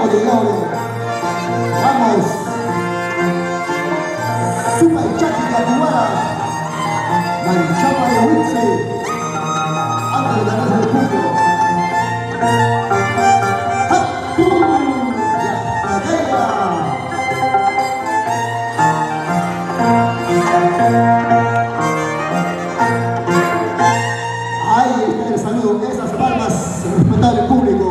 de oro. Vamos. Super Chaki de Atuara. Manchapa de Huitze. Antes de ganarse el punto. Ahí está el saludo, esas palmas, respetable público.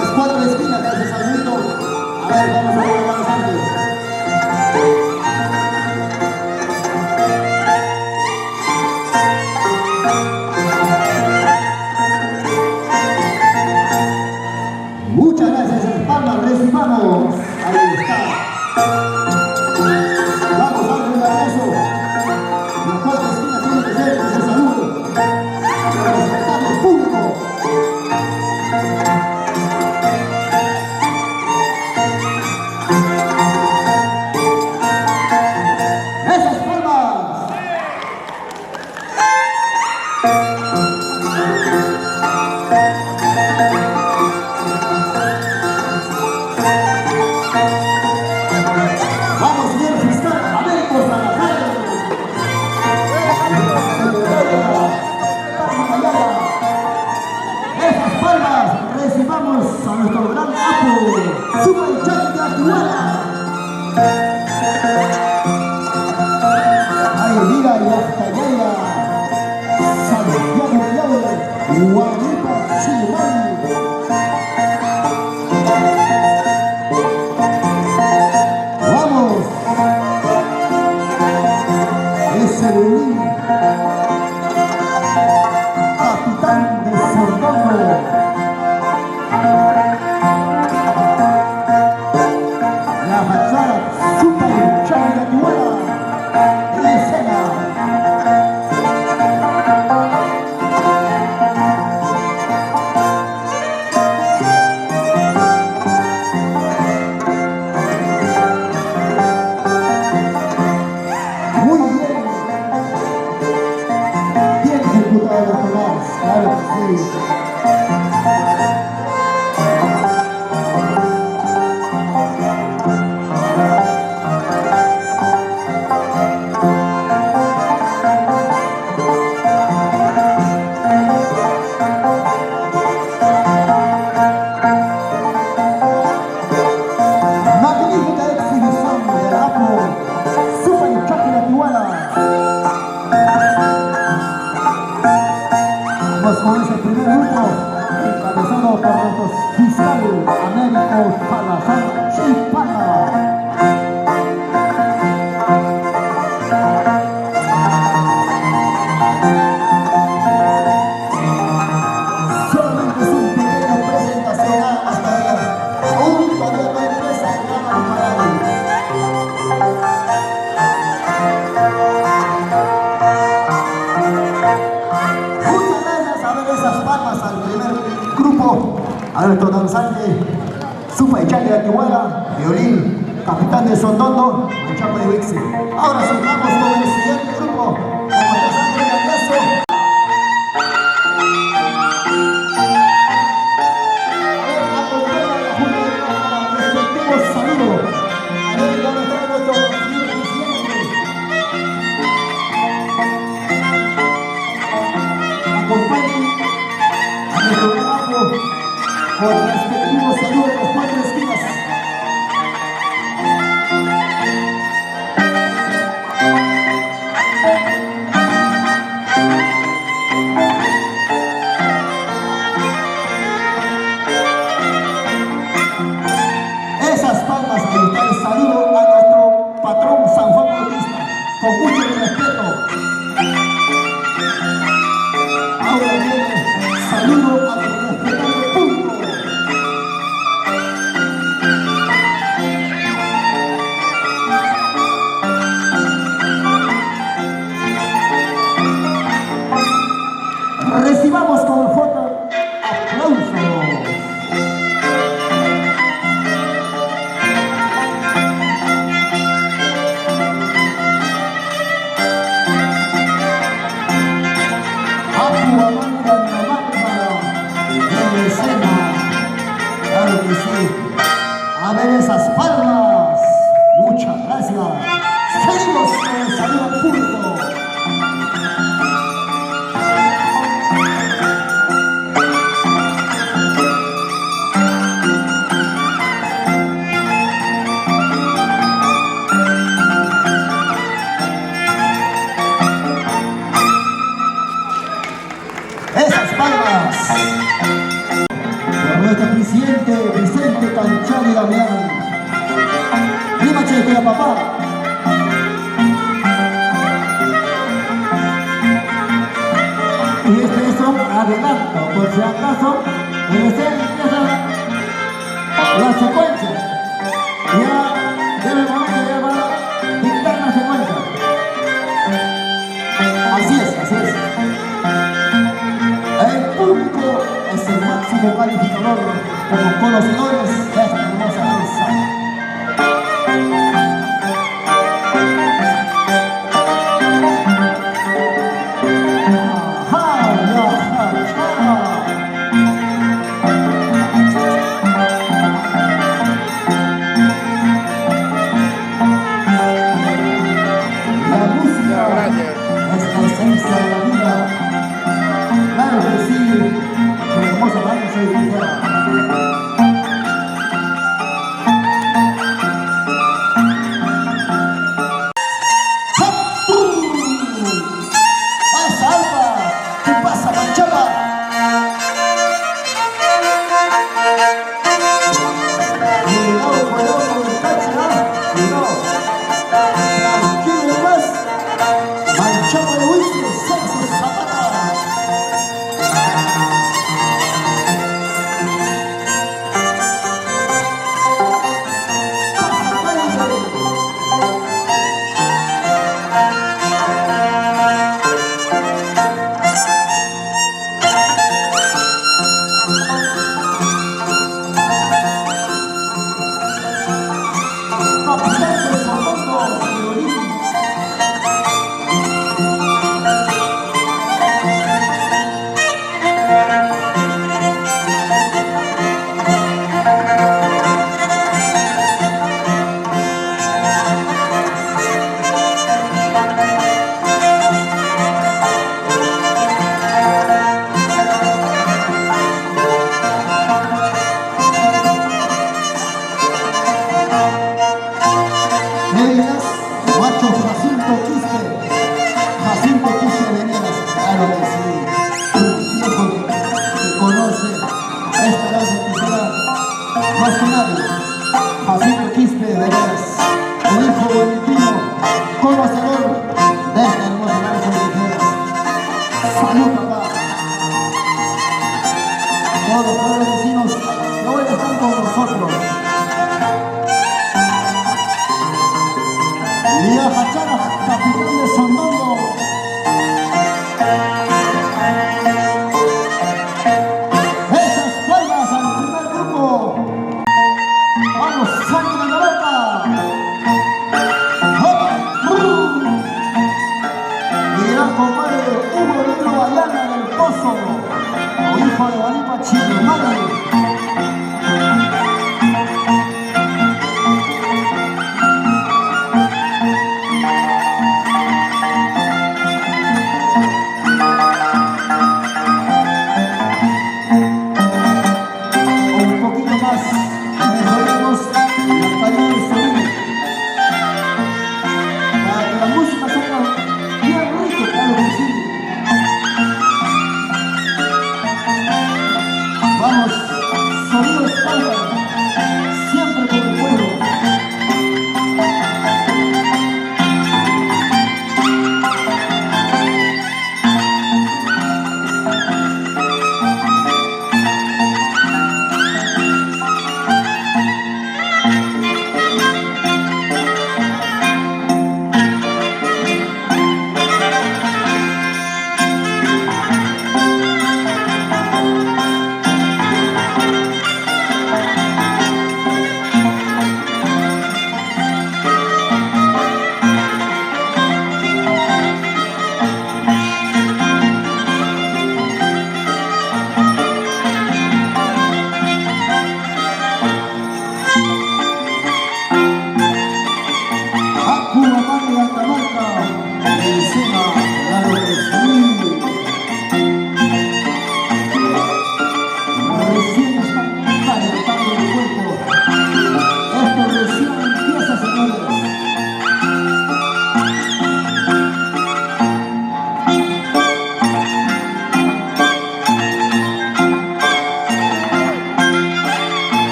Las cuatro esquinas de ese saludito. A ver, vamos a ver las antes. Muchas gracias, esas palmas, recibamos. Ahí está. Vamos a darle un abrazo. Las cuatro esquinas tienen que ser ese saludo. Respetable público. Esas palmas. Vamos, señor fiscal, Américo Salazar. Esas palmas, recibamos a nuestro gran apo, Super Chaki de Atuara. Ay, mira, y hasta allá, Santiago Villado, Guadalupe Chimay. Vamos, ese Belín, capitán de Soldado. La fachada Super Chaki de Atuara en escena. Muy bien, bien ejecutado Tomás, claro que sí. Magnífica exhibición del apo Super Chaki de Atuara. Vamos con ese primer grupo, encabezado por nuestro fiscal Américo Salazar Chipana. Solamente es un pequeño presentación hasta ahora. Aún todavía no empieza el gran parade. Muchas gracias a ver esas palmas al primer grupo, a nuestro danzante Super Chaki de Atuara, violín, capitán de Sondondo, Manchapa de Huitze. Ahora sí, vamos con el siguiente grupo, como danzante de Galleso. A ver, acompaña la junta de respectivos saludos. A ver, ¿dónde está nuestro señor presidente? Acompañen a nuestro apo con respectivos saludos de las cuatro esquinas. Esas palmas, ahí está el saludo a nuestro patrón San Juan Bautista, con mucho respeto. Ahora viene saludo a nuestro respetable público. Recibamos con fuerte aplauso. saluda al público. Esas palmas por nuestro presidente Vicente Canchari Damián. Prima chequea, papá. Y es un adelanto, por si acaso, en este empieza la secuencia. Ya debe el momento ya va a dictar la secuencia. Así es, así es. El público es el máximo calificador como conocedores de esta hermosa danza. Jacinto Quispe de Veras, el hijo volantino, conocedor de esta hermosa danza de tijeras. Salud, papá. Todos los pueblos vecinos que hoy están con nosotros. Y a Hachara, capitán de Sondondo. Esas palmas al primer grupo. ¡Vamos, sangre de la boca! Y gran compadre Hugo Lino Ayala del Pozo, o hijo de Guanipa Chilomari.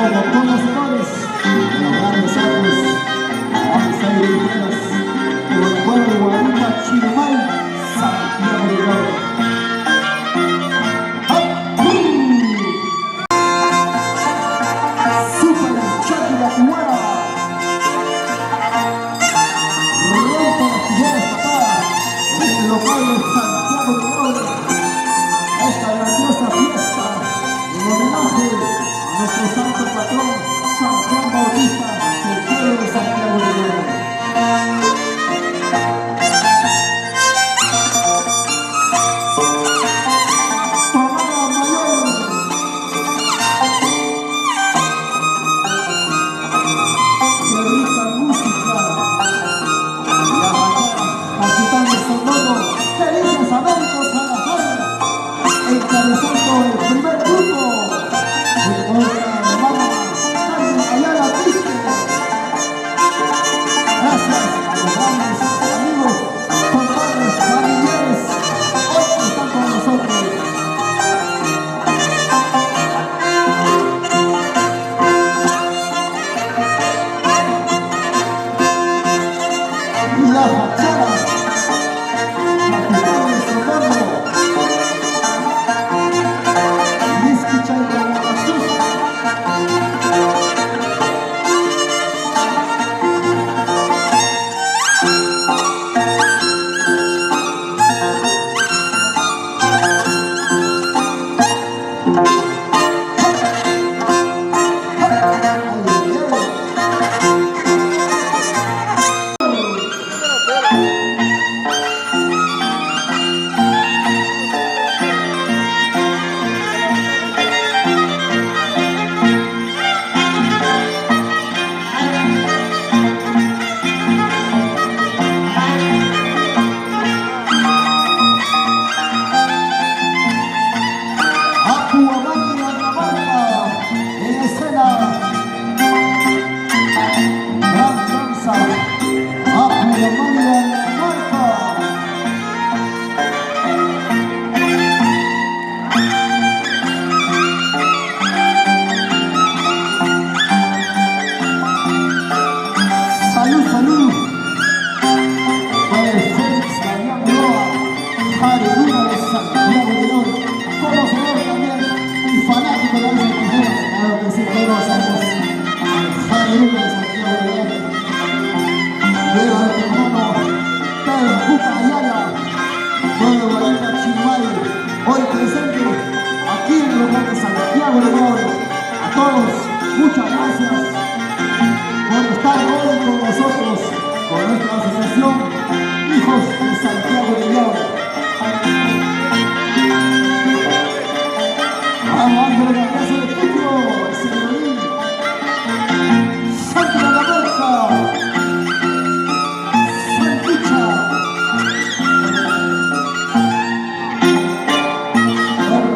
como conocedores de los grandes actos, vamos a ir ligeros por el pueblo de Guadalupe, Chilumay, Santiago de Oro. Esta grandiosa fiesta en homenaje a nuestro santo patrón San Juan Bautista del pueblo de Santiago de Oro. Tomada mayor. Qué rica música. La bachata, capitán de Sondono. Felices Américos a la tarde, encabezando el primer grupo de nuestra hermana Carmen Ayala Triste. Gracias a los grandes amigos, compadres, familiares, hoy que están con nosotros. La fachada. Hoy presente aquí en el lugar de Santiago de Oro. A todos, muchas gracias por estar hoy con nosotros, con nuestra asociación Hijos de Santiago de Oro. Vamos a ver la casa de Tokio, Señorín, Santa de la Verca, Santicha.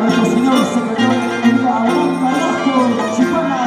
Nuestro señor secretario de Economía, Abraham Carrasco, Chipana.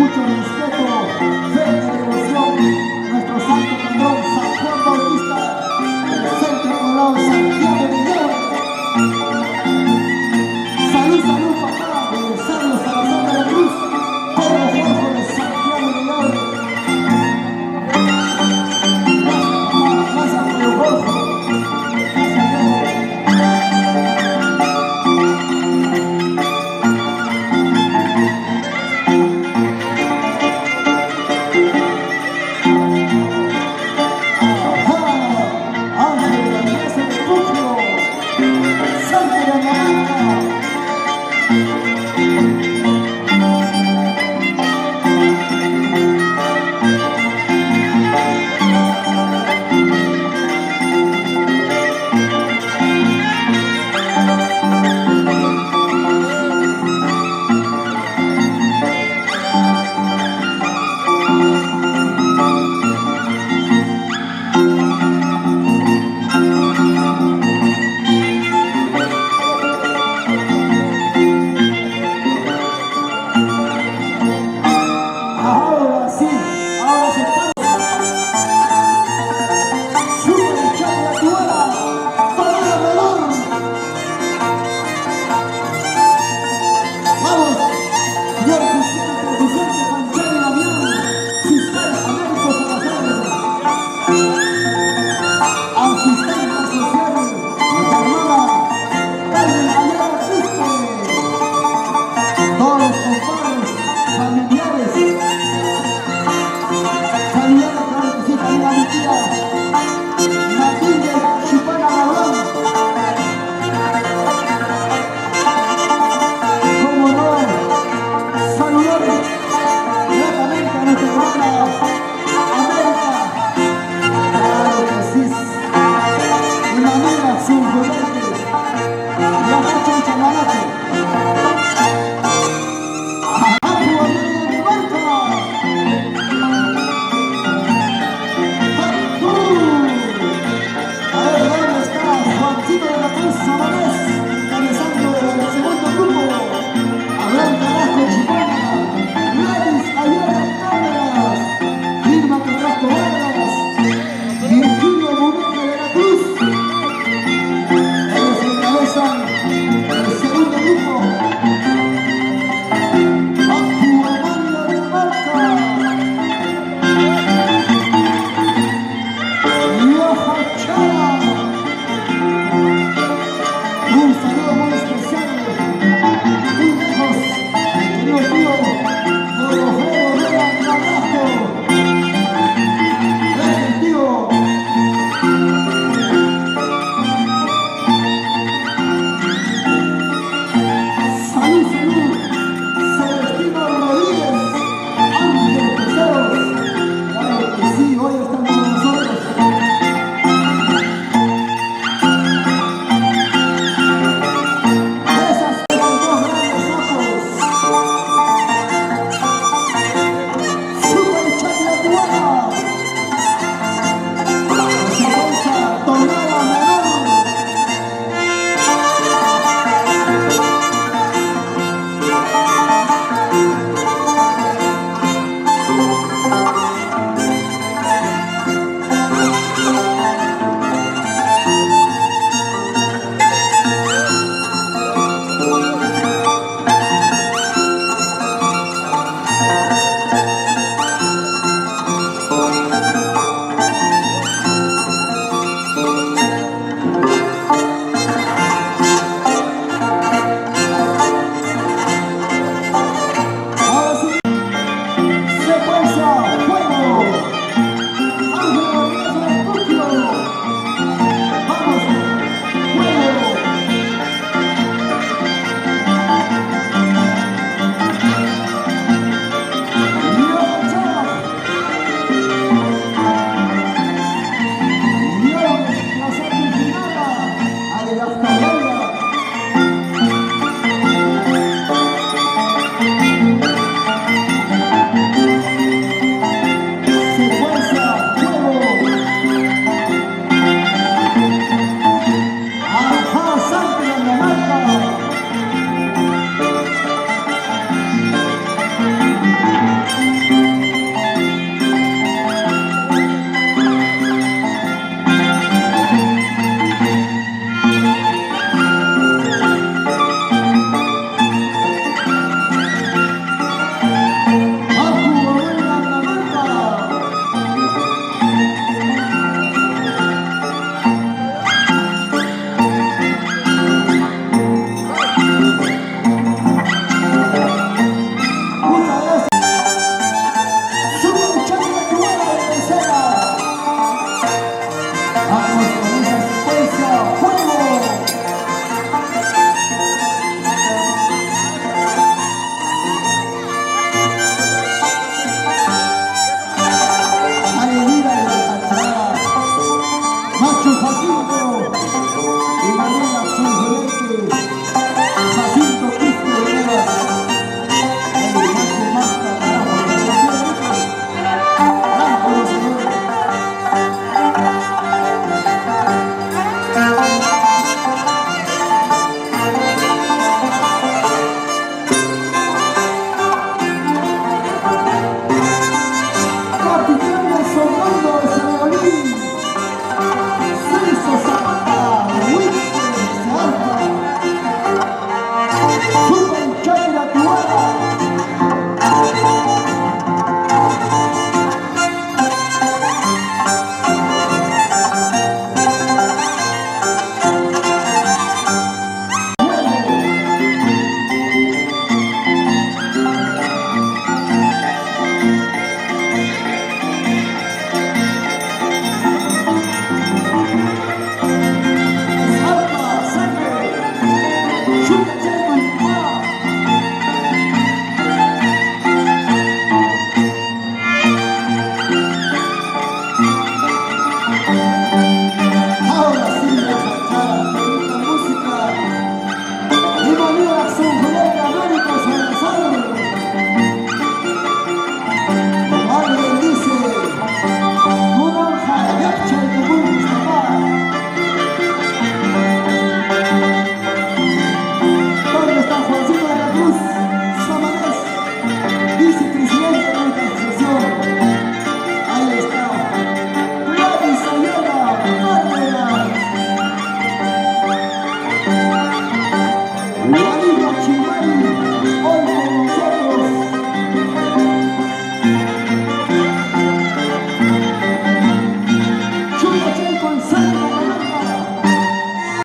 mucho respeto, fe y devoción, nuestro santo patrón San Juan Bautista, el centro colado Santiago de Ñaure. Salud, salud, papá, de Rosario Salazar de la Cruz, Pedro Juanjo de Santiago de Ñaure. Gracias, Pedro Juanjo.